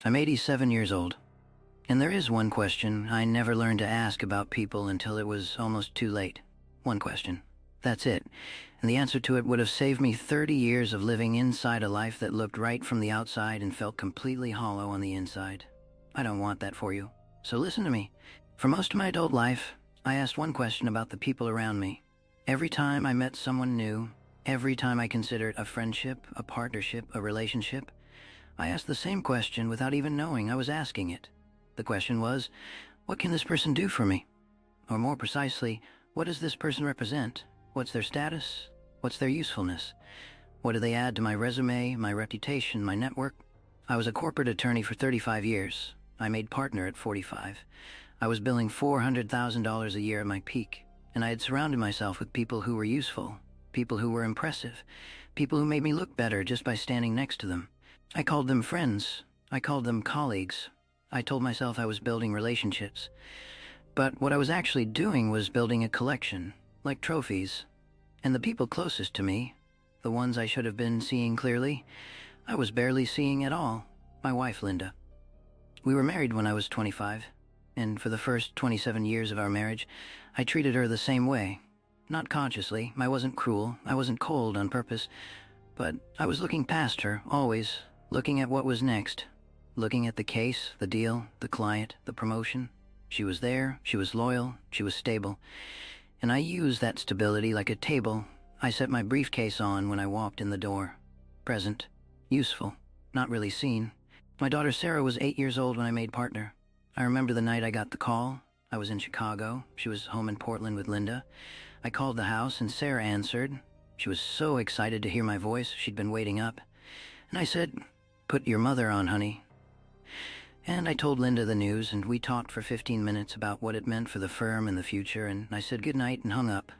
I'm 87 years old, and there is one question I never learned to ask about people until it was almost too late. One question. That's it. And the answer to it would have saved me 30 years of living inside a life that looked right from the outside and felt completely hollow on the inside. I don't want that for you. So listen to me. For most of my adult life, I asked one question about the people around me. Every time I met someone new, every time I considered a friendship, a partnership, a relationship, I asked the same question without even knowing I was asking it. The question was, what can this person do for me? Or more precisely, what does this person represent? What's their status? What's their usefulness? What do they add to my resume, my reputation, my network? I was a corporate attorney for 35 years. I made partner at 45. I was billing $400,000 a year at my peak, and I had surrounded myself with people who were useful, people who were impressive, people who made me look better just by standing next to them. I called them friends. I called them colleagues. I told myself I was building relationships. But what I was actually doing was building a collection, like trophies. And the people closest to me, the ones I should have been seeing clearly, I was barely seeing at all. My wife, Linda. We were married when I was 25, and for the first 27 years of our marriage, I treated her the same way. Not consciously. I wasn't cruel. I wasn't cold on purpose. But I was looking past her, always. Looking at what was next, looking at the case, the deal, the client, the promotion. She was there, she was loyal, she was stable. And I used that stability like a table I set my briefcase on when I walked in the door. Present, useful, not really seen. My daughter Sarah was 8 years old when I made partner. I remember the night I got the call. I was in Chicago. She was home in Portland with Linda. I called the house and Sarah answered. She was so excited to hear my voice, she'd been waiting up. And I said, "Put your mother on, honey." And I told Linda the news, and we talked for 15 minutes about what it meant for the firm and the future, and I said goodnight and hung up.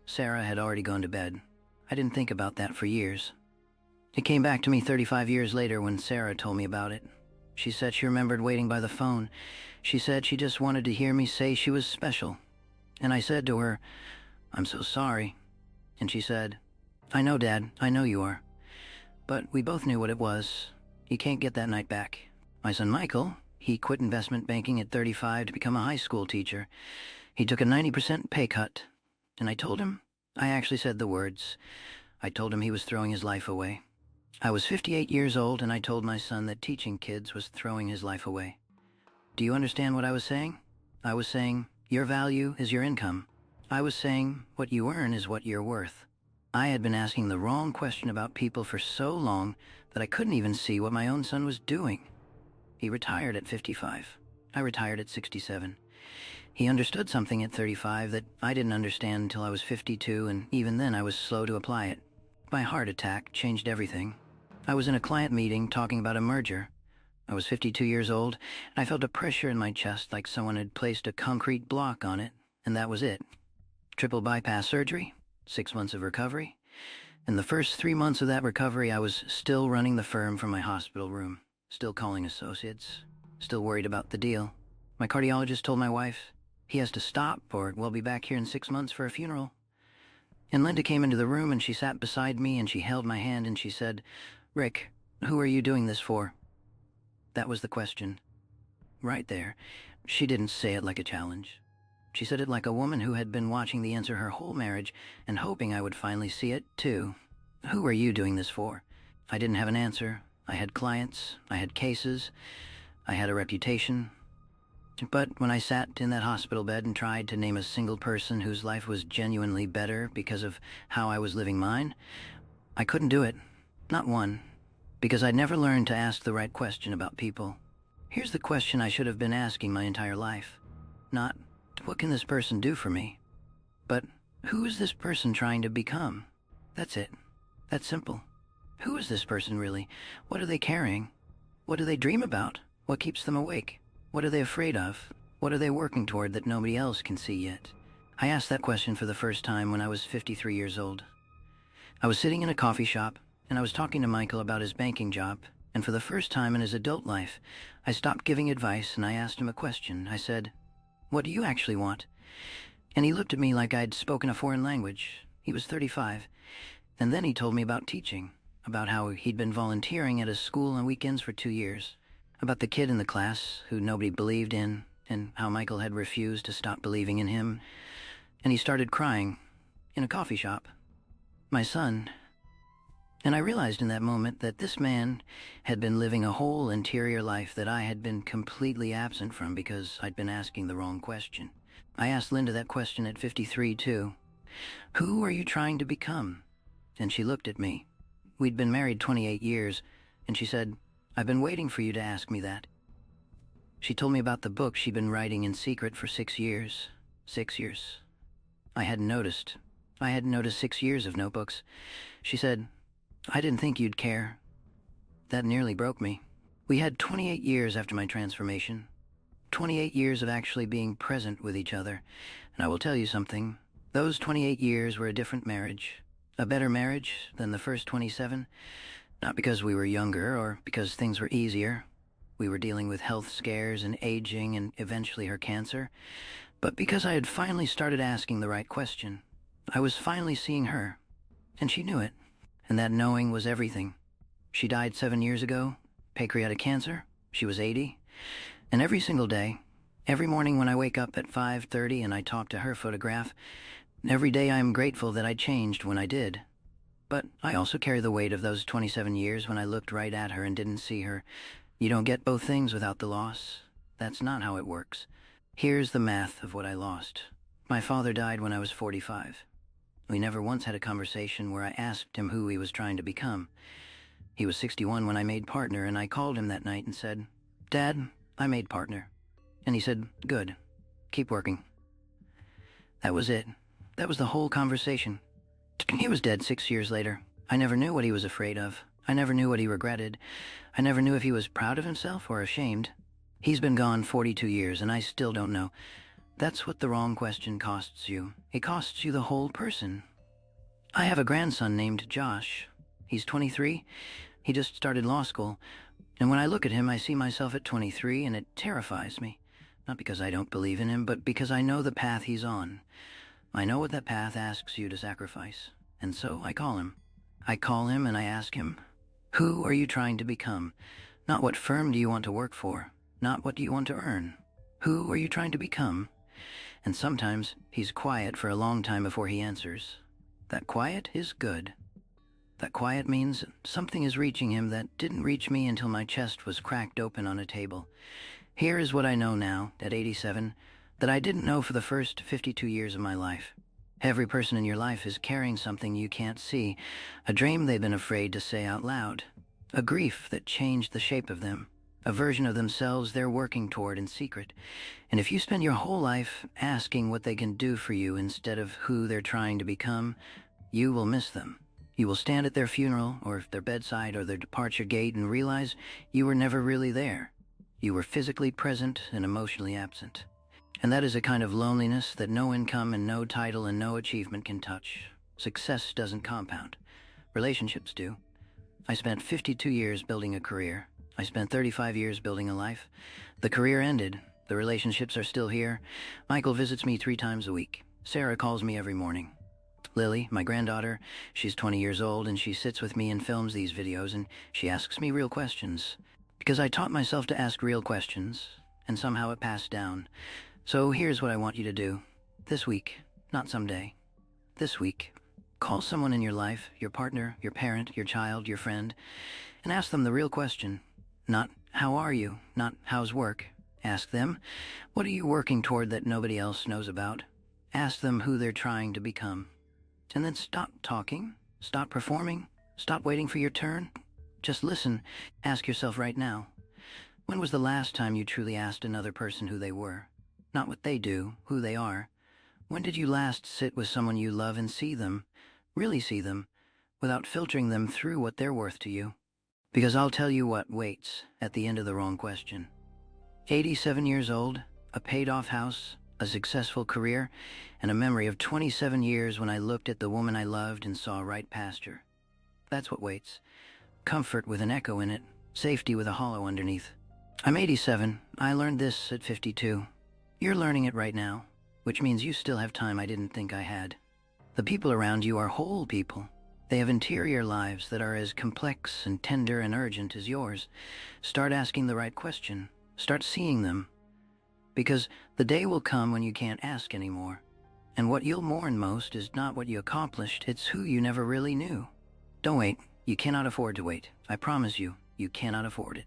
Sarah had already gone to bed. I didn't think about that for years. It came back to me 35 years later when Sarah told me about it. She said she remembered waiting by the phone. She said she just wanted to hear me say she was special. And I said to her, "I'm so sorry." And she said, "I know, Dad, I know you are." But we both knew what it was. You can't get that night back. My son Michael, he quit investment banking at 35 to become a high school teacher. He took a 90% pay cut. And I told him, I actually said the words, I told him he was throwing his life away. I was 58 years old and I told my son that teaching kids was throwing his life away. Do you understand what I was saying? I was saying, your value is your income. I was saying, what you earn is what you're worth. I had been asking the wrong question about people for so long that I couldn't even see what my own son was doing. He retired at 55. I retired at 67. He understood something at 35 that I didn't understand until I was 52, and even then I was slow to apply it. My heart attack changed everything. I was in a client meeting talking about a merger. I was 52 years old, and I felt a pressure in my chest like someone had placed a concrete block on it, and that was it. Triple bypass surgery, 6 months of recovery. In the first 3 months of that recovery, I was still running the firm from my hospital room, still calling associates, still worried about the deal. My cardiologist told my wife, he has to stop or we'll be back here in 6 months for a funeral. And Linda came into the room and she sat beside me and she held my hand and she said, "Rick, who are you doing this for?" That was the question. Right there. She didn't say it like a challenge. She said it like a woman who had been watching the answer her whole marriage and hoping I would finally see it, too. Who are you doing this for? I didn't have an answer. I had clients. I had cases. I had a reputation. But when I sat in that hospital bed and tried to name a single person whose life was genuinely better because of how I was living mine, I couldn't do it. Not one. Because I'd never learned to ask the right question about people. Here's the question I should have been asking my entire life. Not, what can this person do for me? But, who is this person trying to become? That's it. That's simple. Who is this person really? What are they carrying? What do they dream about? What keeps them awake? What are they afraid of? What are they working toward that nobody else can see yet? I asked that question for the first time when I was 53 years old. I was sitting in a coffee shop, and I was talking to Michael about his banking job, and for the first time in his adult life, I stopped giving advice and I asked him a question. I said, "What do you actually want?" And he looked at me like I'd spoken a foreign language. He was 35. And then he told me about teaching, about how he'd been volunteering at a school on weekends for 2 years. about the kid in the class who nobody believed in, and how Michael had refused to stop believing in him, and he started crying in a coffee shop. My son. And I realized in that moment that this man had been living a whole interior life that I had been completely absent from because I'd been asking the wrong question. I asked Linda that question at 53 too. Who are you trying to become? And she looked at me. We'd been married 28 years, and she said, I've been waiting for you to ask me that. She told me about the book she'd been writing in secret for 6 years. 6 years. I hadn't noticed. I hadn't noticed 6 years of notebooks. She said, I didn't think you'd care. That nearly broke me. We had 28 years after my transformation. 28 years of actually being present with each other. And I will tell you something. Those 28 years were a different marriage. A better marriage than the first 27. Not because we were younger or because things were easier. We were dealing with health scares and aging and eventually her cancer. But because I had finally started asking the right question. I was finally seeing her. And she knew it. And that knowing was everything. She died 7 years ago. Pancreatic cancer. She was 80. And every single day, every morning when I wake up at 5:30 and I talk to her photograph, every day I am grateful that I changed when I did. But I also carry the weight of those 27 years when I looked right at her and didn't see her. You don't get both things without the loss. That's not how it works. Here's the math of what I lost. My father died when I was 45. We never once had a conversation where I asked him who he was trying to become. He was 61 when I made partner, and I called him that night and said, Dad, I made partner. And he said, good, keep working. That was it. That was the whole conversation. He was dead 6 years later. I never knew what he was afraid of. I never knew what he regretted. I never knew if he was proud of himself or ashamed. He's been gone 42 years, and I still don't know. That's what the wrong question costs you. It costs you the whole person. I have a grandson named Josh. He's 23. He just started law school. And when I look at him, I see myself at 23, and it terrifies me. Not because I don't believe in him, but because I know the path he's on. I know what that path asks you to sacrifice. And so I call him. I call him and I ask him, who are you trying to become? Not what firm do you want to work for? Not what do you want to earn? Who are you trying to become? And sometimes he's quiet for a long time before he answers. That quiet is good. That quiet means something is reaching him that didn't reach me until my chest was cracked open on a table. Here is what I know now, at 87, that I didn't know for the first 52 years of my life. Every person in your life is carrying something you can't see, a dream they've been afraid to say out loud, a grief that changed the shape of them, a version of themselves they're working toward in secret. And if you spend your whole life asking what they can do for you instead of who they're trying to become, you will miss them. You will stand at their funeral or their bedside or their departure gate and realize you were never really there. You were physically present and emotionally absent. And that is a kind of loneliness that no income and no title and no achievement can touch. Success doesn't compound. Relationships do. I spent 52 years building a career. I spent 35 years building a life. The career ended. The relationships are still here. Michael visits me 3 times a week. Sarah calls me every morning. Lily, my granddaughter, she's 20 years old, and she sits with me and films these videos, and she asks me real questions. Because I taught myself to ask real questions, and somehow it passed down. So here's what I want you to do. This week, not someday. This week, call someone in your life, your partner, your parent, your child, your friend, and ask them the real question. Not, how are you? Not, how's work? Ask them, what are you working toward that nobody else knows about? Ask them who they're trying to become. And then stop talking, stop performing, stop waiting for your turn. Just listen. Ask yourself right now, when was the last time you truly asked another person who they were? Not what they do, who they are. When did you last sit with someone you love and see them, really see them, without filtering them through what they're worth to you? Because I'll tell you what waits at the end of the wrong question. 87 years old, a paid-off house, a successful career, and a memory of 27 years when I looked at the woman I loved and saw right past her. That's what waits. Comfort with an echo in it, safety with a hollow underneath. I'm 87. I learned this at 52. You're learning it right now, which means you still have time I didn't think I had. The people around you are whole people. They have interior lives that are as complex and tender and urgent as yours. Start asking the right question. Start seeing them. Because the day will come when you can't ask anymore. And what you'll mourn most is not what you accomplished, it's who you never really knew. Don't wait. You cannot afford to wait. I promise you, you cannot afford it.